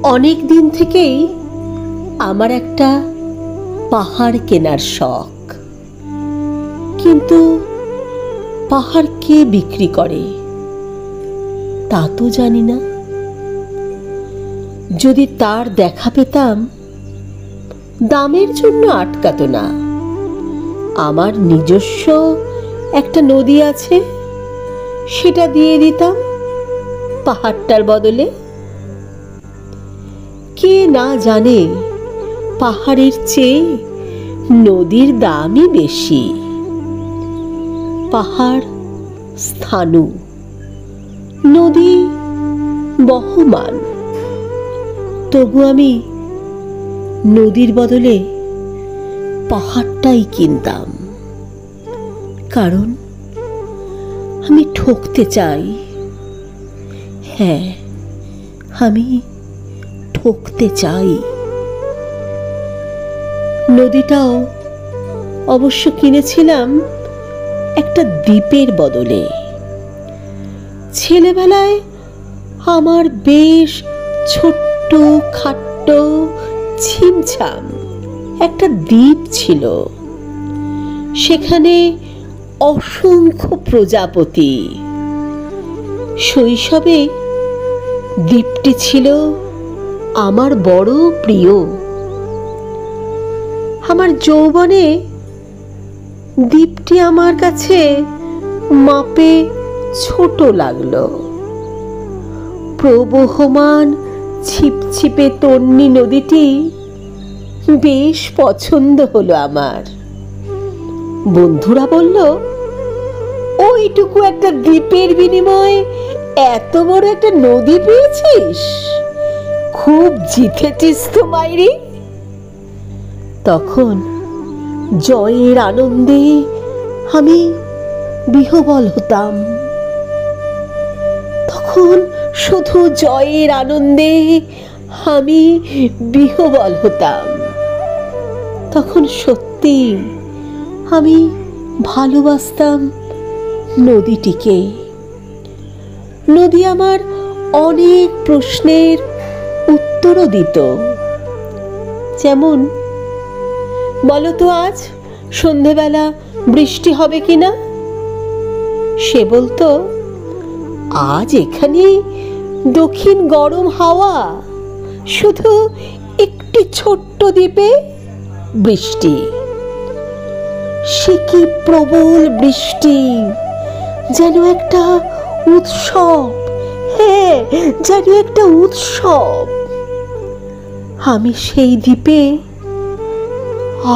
অনেক দিন থেকেই আমার একটা পাহাড় কেনার শখ, কিন্তু পাহাড় কে বিক্রি করে তা তো জানি না। যদি তার দেখা পেতাম, দামের জন্য আটকাতো না। আমার নিজস্ব একটা নদী আছে, সেটা দিয়ে দিতাম পাহাড়টার বদলে। কে না জানে পাহাড়ের চেয়ে নদীর দামই বেশি। পাহাড় স্থাণু, নদী বহমান। তবু আমি নদীর বদলে পাহাড়টাই কিনতাম, কারণ আমি ঠকতে চাই। হ্যাঁ, আমি ঠকতে চাই। নদীটাও অবশ্য কিনেছিলাম একটা দ্বীপের বদলে। ছেলেবেলায় আমার বেশ ছোট্ট খাট্ট ছিমছাম একটা দ্বীপ ছিল। সেখানে অসংখ্য প্রজাপতি। শৈশবে দ্বীপটি ছিল আমার বড় প্রিয়। আমার যৌবনে দ্বীপটি আমার কাছে মাপে ছোট লাগলো। প্রবহমান ছিপছিপে তন্বী নদীটি বেশ পছন্দ হলো আমার। বন্ধুরা বলল, ওইটুকু একটা দ্বীপের বিনিময়ে এত বড় একটা নদী পেয়েছিস, খুব জিতেছিস তো মাইরি। তখন জয়ের আনন্দে আমি বিহ্বল হতাম। তখন শুধু জয়ের আনন্দে আমি বিহ্বল হতাম। তখন সত্যি আমি ভালোবাসতাম নদীটিকে। নদী আমার অনেক প্রশ্নের উত্তরও দিত। যেমন, বলতো আজ সন্ধেবেলা বৃষ্টি হবে কিনা? সে বলতো, আজ এখানে দক্ষিণ গরম হাওয়া, শুধু একটি ছোট্ট দ্বীপে বৃষ্টি। সে কি প্রবল বৃষ্টি, যেন একটা উৎসব। হ্যাঁ, যেন একটা উৎসব। আমি সেই দ্বীপে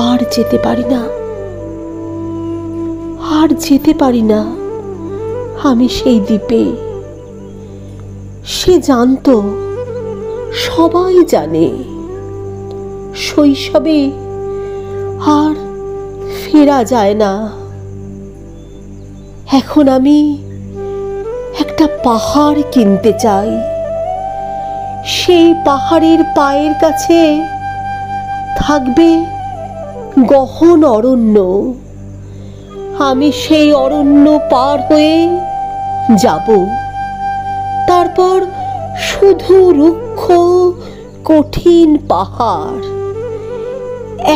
আর যেতে পারি না, আর যেতে পারি না আমি সেই দ্বীপে। সে জানতো, সবাই জানে, শৈশবে আর ফেরা যায় না। এখন আমি একটা পাহাড় কিনতে চাই। সেই পাহাড়ের পায়ের কাছে থাকবে গহন অরণ্য। আমি সেই অরণ্য পার হয়ে যাব। তারপর শুধু রুক্ষ কঠিন পাহাড়,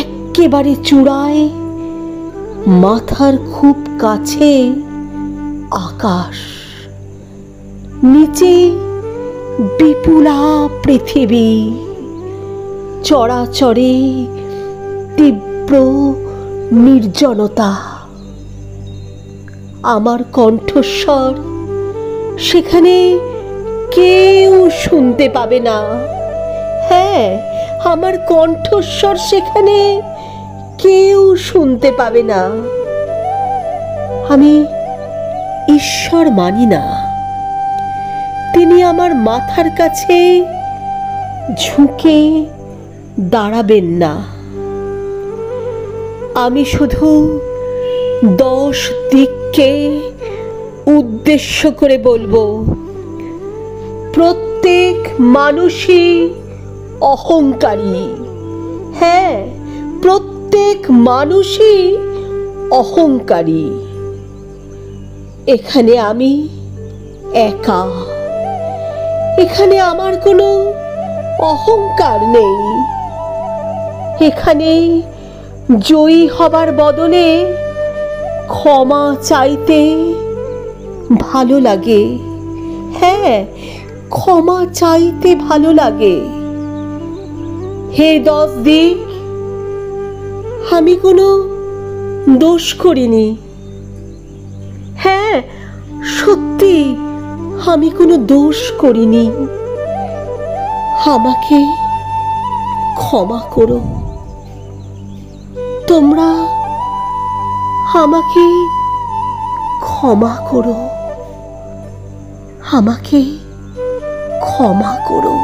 একেবারে চূড়ায় মাথার খুব কাছে আকাশ, নিচে বিপুলা পৃথিবী, চরাচরে তীব্র নির্জনতা। আমার কণ্ঠস্বর সেখানে কেউ শুনতে পাবে না। হ্যাঁ, আমার কণ্ঠস্বর সেখানে কেউ শুনতে পাবে না। আমি ঈশ্বর মানি না। তিনি আমার মাথার কাছে ঝুঁকে দাঁড়াবেন না। আমি শুধু 10 দিককে উদ্দেশ্য করে বলবো, প্রত্যেক মানুষই অহংকারী। হ্যাঁ, প্রত্যেক মানুষই অহংকারী। এখানে আমি একা। এখানে আমার কোনো অহংকার নেই। এখানে জয়ী হবার বদলে ক্ষমা চাইতে ভালো লাগে। হ্যাঁ, ক্ষমা চাইতে ভালো লাগে। হে 10 দিক, আমি কোনো দোষ করিনি। হ্যাঁ, সত্যি আমি কোনো দোষ করিনি। আমাকে ক্ষমা করো। তোমরা আমাকে ক্ষমা করো। আমাকে ক্ষমা করো।